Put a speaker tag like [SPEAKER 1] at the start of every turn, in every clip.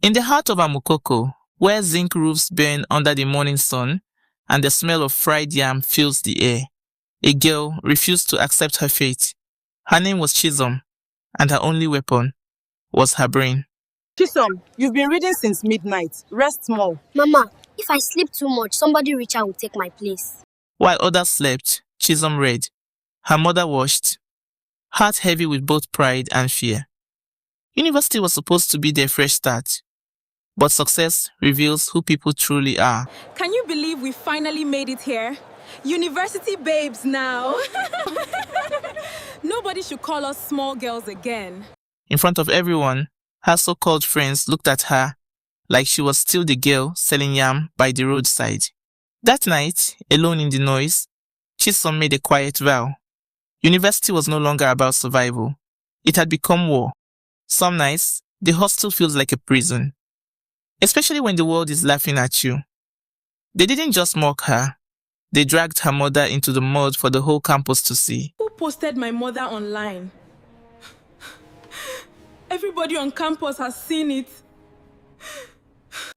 [SPEAKER 1] In the heart of Amukoko, where zinc roofs burn under the morning sun and the smell of fried yam fills the air, a girl refused to accept her fate. Her name was Chisom, and her only weapon was her brain.
[SPEAKER 2] Chisom, you've been reading since midnight. Rest small.
[SPEAKER 3] Mama, if I sleep too much, somebody richer will take my place.
[SPEAKER 1] While others slept, Chisom read. Her mother watched, heart heavy with both pride and fear. University was supposed to be their fresh start, but success reveals who people truly are.
[SPEAKER 4] Can you believe we finally made it here? University babes now. Nobody should call us small girls again.
[SPEAKER 1] In front of everyone, her so-called friends looked at her like she was still the girl selling yam by the roadside. That night, alone in the noise, Chisom made a quiet vow. University was no longer about survival. It had become war. Some nights, the hostel feels like a prison, especially when the world is laughing at you. They didn't just mock her. They dragged her mother into the mud for the whole campus to see.
[SPEAKER 4] Who posted my mother online? Everybody on campus has seen it.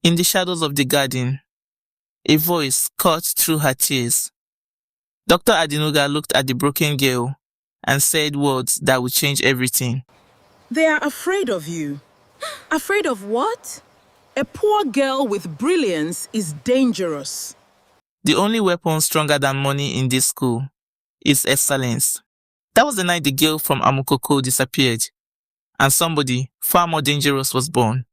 [SPEAKER 1] In the shadows of the garden, a voice cut through her tears. Dr. Adinuga looked at the broken girl and said words that would change everything.
[SPEAKER 5] They are afraid of you. Afraid of what? A poor girl with brilliance is dangerous.
[SPEAKER 1] The only weapon stronger than money in this school is excellence. That was the night the girl from Amukoko disappeared, and somebody far more dangerous was born.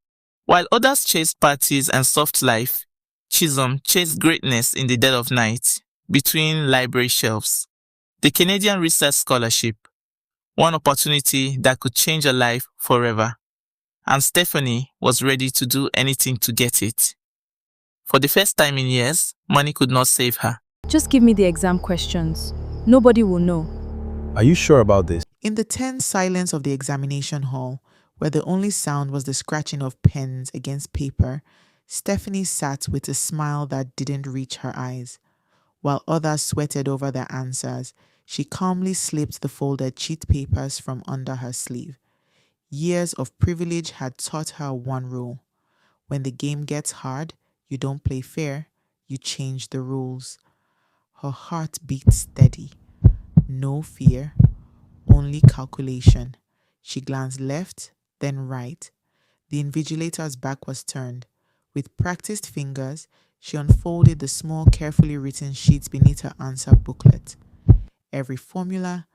[SPEAKER 1] While others chased parties and soft life, Chisom chased greatness in the dead of night, between library shelves. The Canadian Research Scholarship, one opportunity that could change her life forever. And Stephanie was ready to do anything to get it. For the first time in years, money could not save her.
[SPEAKER 6] Just give me the exam questions. Nobody will know.
[SPEAKER 7] Are you sure about this?
[SPEAKER 8] In the tense silence of the examination hall, where the only sound was the scratching of pens against paper, Stephanie sat with a smile that didn't reach her eyes. While others sweated over their answers, she calmly slipped the folded cheat papers from under her sleeve. Years of privilege had taught her one rule. When the game gets hard, you don't play fair, you change the rules. Her heart beat steady. No fear, only calculation. She glanced left, then right. The invigilator's back was turned. With practiced fingers, she unfolded the small, carefully written sheets beneath her answer booklet. Every formula,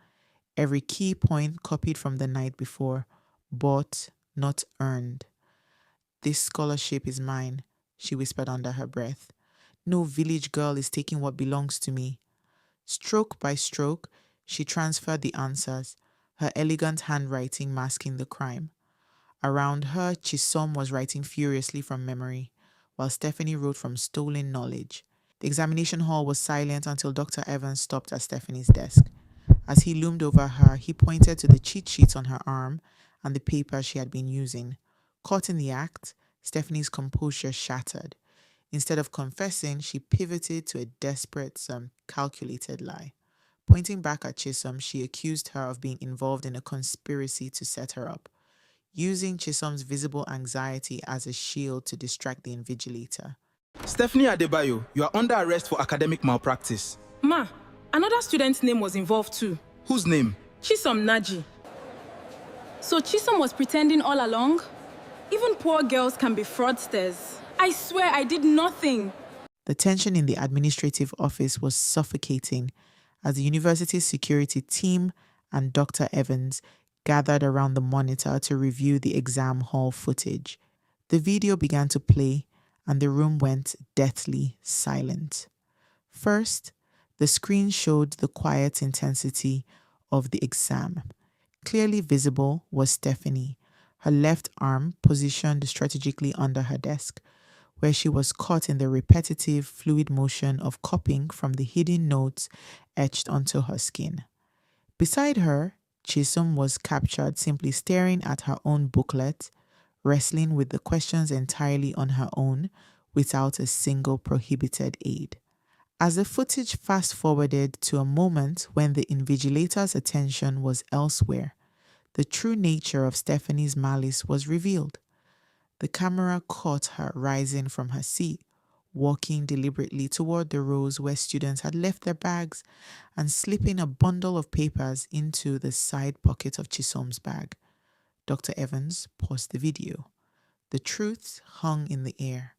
[SPEAKER 8] every key point copied from the night before, bought, not earned. This scholarship is mine, she whispered under her breath. No village girl is taking what belongs to me. Stroke by stroke, she transferred the answers, her elegant handwriting masking the crime. Around her, Chisom was writing furiously from memory, while Stephanie wrote from stolen knowledge. The examination hall was silent until Dr. Evans stopped at Stephanie's desk. As he loomed over her, he pointed to the cheat sheets on her arm and the paper she had been using. Caught in the act, Stephanie's composure shattered. Instead of confessing, she pivoted to a desperate, calculated lie. Pointing back at Chisom, she accused her of being involved in a conspiracy to set her up, using Chisom's visible anxiety as a shield to distract the invigilator.
[SPEAKER 9] Stephanie Adebayo, you are under arrest for academic malpractice.
[SPEAKER 4] Ma, another student's name was involved too.
[SPEAKER 9] Whose name?
[SPEAKER 4] Chisom Naji. So Chisom was pretending all along? Even poor girls can be fraudsters. I swear I did nothing.
[SPEAKER 8] The tension in the administrative office was suffocating as the university's security team and Dr. Evans gathered around the monitor to review the exam hall footage. The video began to play and the room went deathly silent. First, the screen showed the quiet intensity of the exam. Clearly visible was Stephanie, her left arm positioned strategically under her desk, where she was caught in the repetitive, fluid motion of copying from the hidden notes etched onto her skin. Beside her, Chisom was captured simply staring at her own booklet, wrestling with the questions entirely on her own, without a single prohibited aid. As the footage fast-forwarded to a moment when the invigilator's attention was elsewhere, the true nature of Stephanie's malice was revealed. The camera caught her rising from her seat, walking deliberately toward the rows where students had left their bags and slipping a bundle of papers into the side pocket of Chisom's bag. Dr. Evans paused the video. The truth hung in the air,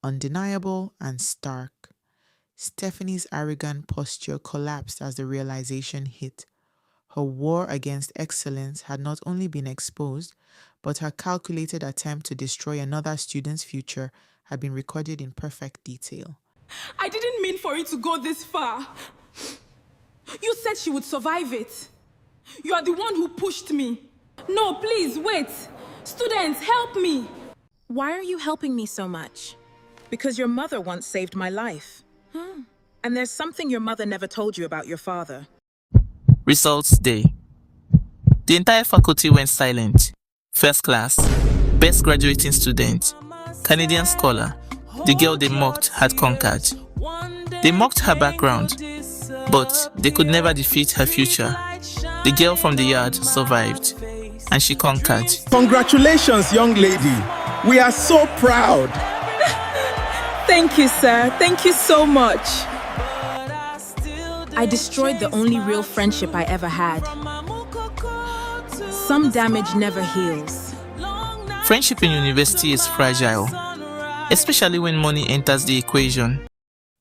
[SPEAKER 8] undeniable and stark. Stephanie's arrogant posture collapsed as the realization hit. Her war against excellence had not only been exposed, but her calculated attempt to destroy another student's future had been recorded in perfect detail.
[SPEAKER 4] I didn't mean for it to go this far. You said she would survive it. You are the one who pushed me. No, please, wait. Students, help me.
[SPEAKER 5] Why are you helping me so much? Because your mother once saved my life. And there's something your mother never told you about your father.
[SPEAKER 1] Results day. The entire faculty went silent. First class, best graduating student, Canadian scholar, the girl they mocked had conquered. They mocked her background, but they could never defeat her future. The girl from the yard survived, and she conquered.
[SPEAKER 9] Congratulations, young lady. We are so proud.
[SPEAKER 4] Thank you, sir. Thank you so much. I destroyed the only real friendship I ever had. Some damage never heals.
[SPEAKER 1] Friendship in university is fragile, especially when money enters the equation.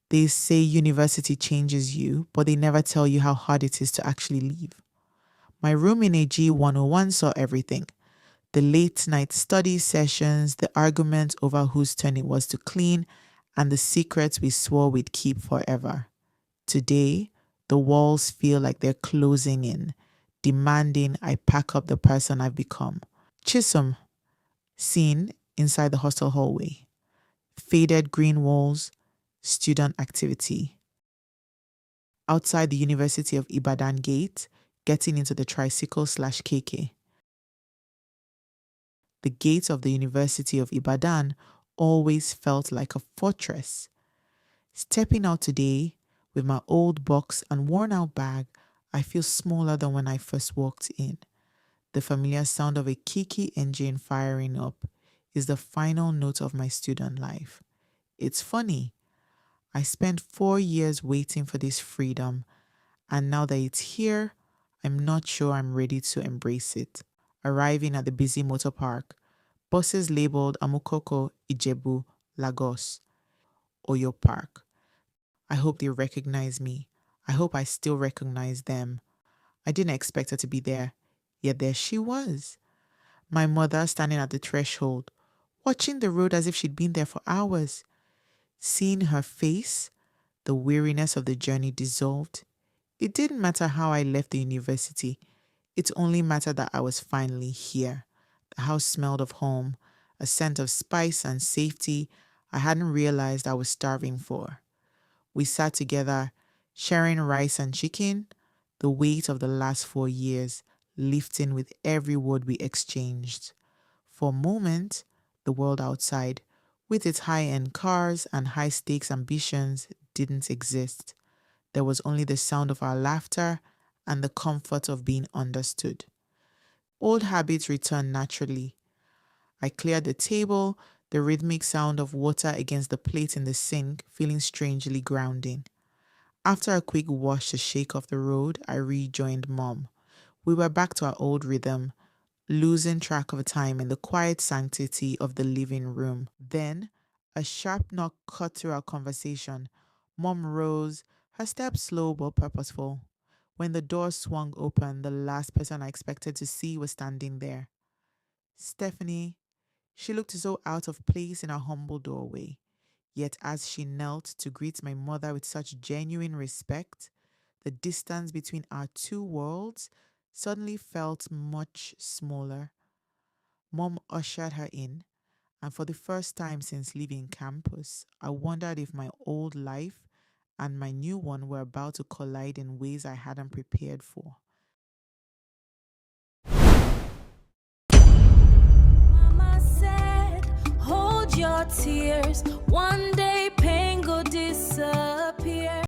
[SPEAKER 8] They say university changes you, but they never tell you how hard it is to actually leave. My room in AG 101 saw everything. The late night study sessions, the argument over whose turn it was to clean, and the secrets we swore we'd keep forever. Today, the walls feel like they're closing in, demanding I pack up the person I've become. Chisom, seen inside the hostel hallway. Faded green walls, student activity. Outside the University of Ibadan gate, getting into the tricycle/KK. The gate of the University of Ibadan always felt like a fortress. Stepping out today, with my old box and worn-out bag, I feel smaller than when I first walked in. The familiar sound of a Kiki engine firing up is the final note of my student life. It's funny. I spent 4 years waiting for this freedom, and now that it's here, I'm not sure I'm ready to embrace it. Arriving at the busy motor park, buses labeled Amukoko, Ijebu, Lagos, Oyo Park. I hope they recognize me. I hope I still recognize them. I didn't expect her to be there, yet there she was. My mother standing at the threshold, watching the road as if she'd been there for hours. Seeing her face, the weariness of the journey dissolved. It didn't matter how I left the university. It only mattered that I was finally here. The house smelled of home, a scent of spice and safety I hadn't realized I was starving for. We sat together, sharing rice and chicken, the weight of the last 4 years lifting with every word we exchanged. For a moment, the world outside, with its high-end cars and high-stakes ambitions, didn't exist. There was only the sound of our laughter and the comfort of being understood. Old habits returned naturally. I cleared the table, the rhythmic sound of water against the plate in the sink feeling strangely grounding. After a quick wash to shake off the road, I rejoined Mom. We were back to our old rhythm, losing track of time in the quiet sanctity of the living room. Then, a sharp knock cut through our conversation. Mom rose, her steps slow but purposeful. When the door swung open, the last person I expected to see was standing there. Stephanie. She looked so out of place in our humble doorway. Yet as she knelt to greet my mother with such genuine respect, the distance between our two worlds suddenly felt much smaller. Mom ushered her in, and for the first time since leaving campus, I wondered if my old life and my new one were about to collide in ways I hadn't prepared for.
[SPEAKER 10] Hold your tears, one day pain go disappear.